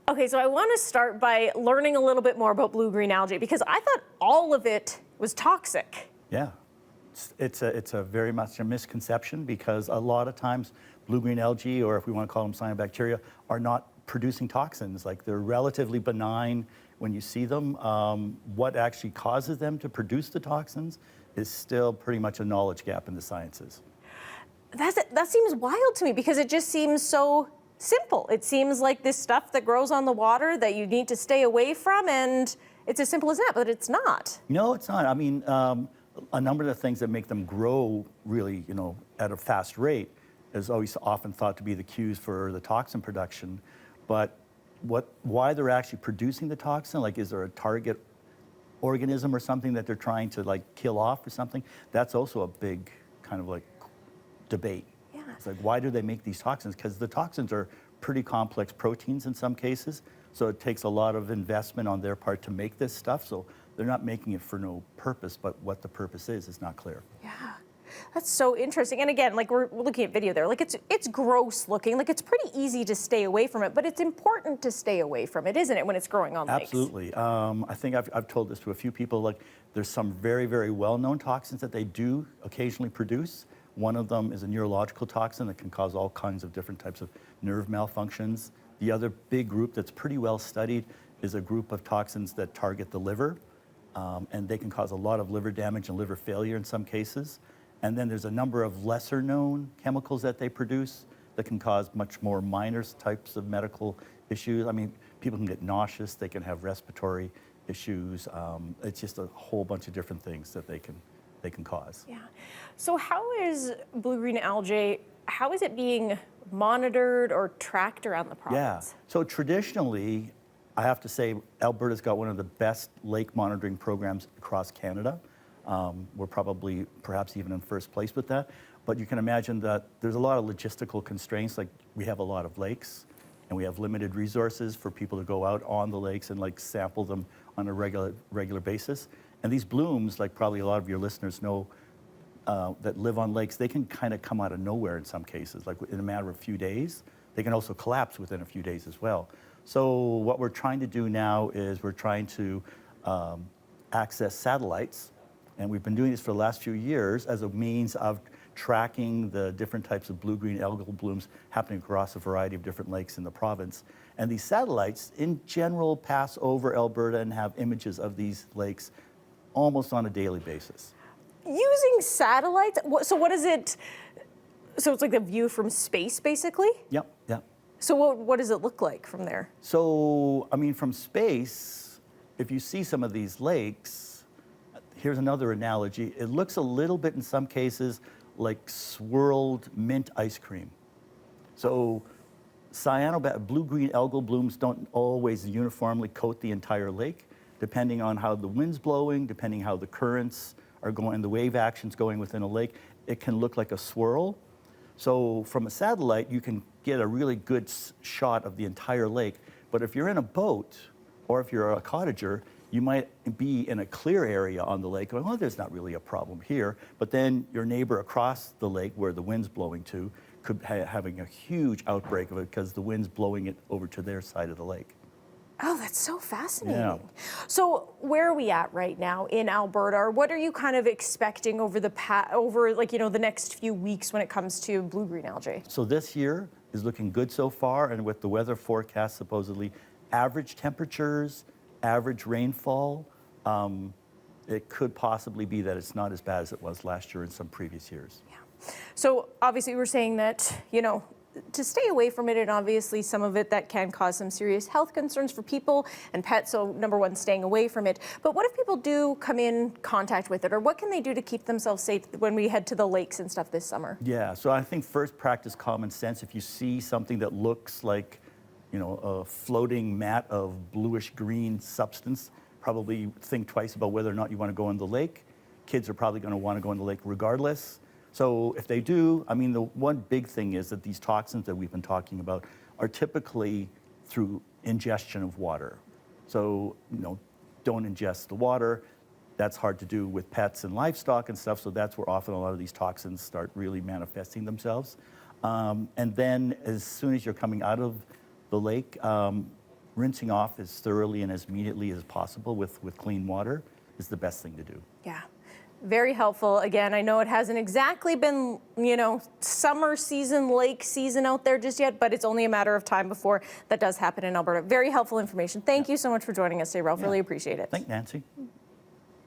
Okay, so I want to start by learning a little bit more about blue-green algae because I thought all of it was toxic. Yeah, it's a very much a misconception because a lot of times blue-green algae, or if we want to call them cyanobacteria, are not producing toxins. Like they're relatively benign when you see them. What actually causes them to produce the toxins is still pretty much a knowledge gap in the sciences. That seems wild to me because it just seems so simple. It seems like this stuff that grows on the water that you need to stay away from, and it's as simple as that, but it's not. No, it's not. I mean, a number of the things that make them grow really, at a fast rate is always often thought to be the cues for the toxin production. But why they're actually producing the toxin, like is there a target organism or something that they're trying to like kill off or something? That's also a big kind of like debate. Yeah. It's like, why do they make these toxins? Because the toxins are pretty complex proteins in some cases. So it takes a lot of investment on their part to make this stuff. So they're not making it for no purpose, but what the purpose is not clear. Yeah, that's so interesting. And again, like we're looking at video there, like it's gross looking, like it's pretty easy to stay away from it, but it's important to stay away from it, isn't it, when it's growing on lakes? Absolutely. I think I've told this to a few people, like there's some very, very well-known toxins that they do occasionally produce. One of them is a neurological toxin that can cause all kinds of different types of nerve malfunctions. The other big group that's pretty well studied is a group of toxins that target the liver, and they can cause a lot of liver damage and liver failure in some cases. And then there's a number of lesser known chemicals that they produce that can cause much more minor types of medical issues. I mean, people can get nauseous, they can have respiratory issues. It's just a whole bunch of different things that they can cause. Yeah. So how is blue-green algae, how is it being monitored or tracked around the province? Yeah. So traditionally, I have to say, Alberta's got one of the best lake monitoring programs across Canada. We're probably perhaps even in first place with that. But you can imagine that there's a lot of logistical constraints. Like we have a lot of lakes and we have limited resources for people to go out on the lakes and like sample them on a regular basis. And these blooms, like probably a lot of your listeners know, that live on lakes, they can kind of come out of nowhere in some cases, like in a matter of a few days. They can also collapse within a few days as well. So what we're trying to do now is we're trying to access satellites, and we've been doing this for the last few years as a means of tracking the different types of blue-green algal blooms happening across a variety of different lakes in the province. And these satellites, in general, pass over Alberta and have images of these lakes almost on a daily basis. Using satellites? So what is it? So it's like the view from space, basically? Yep. So what does it look like from there? So, I mean, from space, if you see some of these lakes, here's another analogy. It looks a little bit in some cases like swirled mint ice cream. So blue-green algal blooms don't always uniformly coat the entire lake, depending on how the wind's blowing, depending how the currents are going, the wave action's going within a lake, it can look like a swirl. So from a satellite, you can get a really good shot of the entire lake. But if you're in a boat, or if you're a cottager, you might be in a clear area on the lake going, well, there's not really a problem here. But then your neighbor across the lake, where the wind's blowing to, could be having a huge outbreak of it because the wind's blowing it over to their side of the lake. Oh, that's so fascinating. Yeah. So where are we at right now in Alberta? Or what are you kind of expecting over the next few weeks when it comes to blue-green algae? So this year is looking good so far, and with the weather forecast supposedly average temperatures, average rainfall, it could possibly be that it's not as bad as it was last year and some previous years. Yeah. So obviously we're saying that, to stay away from it, and obviously some of it that can cause some serious health concerns for people and pets, so number one, staying away from it. But what if people do come in contact with it, or what can they do to keep themselves safe when we head to the lakes and stuff this summer? Yeah, so I think first practice common sense. If you see something that looks like, a floating mat of bluish green substance, probably think twice about whether or not you want to go in the lake. Kids are probably going to want to go in the lake regardless. So if they do, I mean, the one big thing is that these toxins that we've been talking about are typically through ingestion of water. So, don't ingest the water. That's hard to do with pets and livestock and stuff, so that's where often a lot of these toxins start really manifesting themselves. And then as soon as you're coming out of the lake, rinsing off as thoroughly and as immediately as possible with clean water is the best thing to do. Yeah. Very helpful. Again, I know it hasn't exactly been, summer season, lake season out there just yet, but it's only a matter of time before that does happen in Alberta. Very helpful information. Thank you so much for joining us today, Ralph. Really appreciate it. Thank Nancy.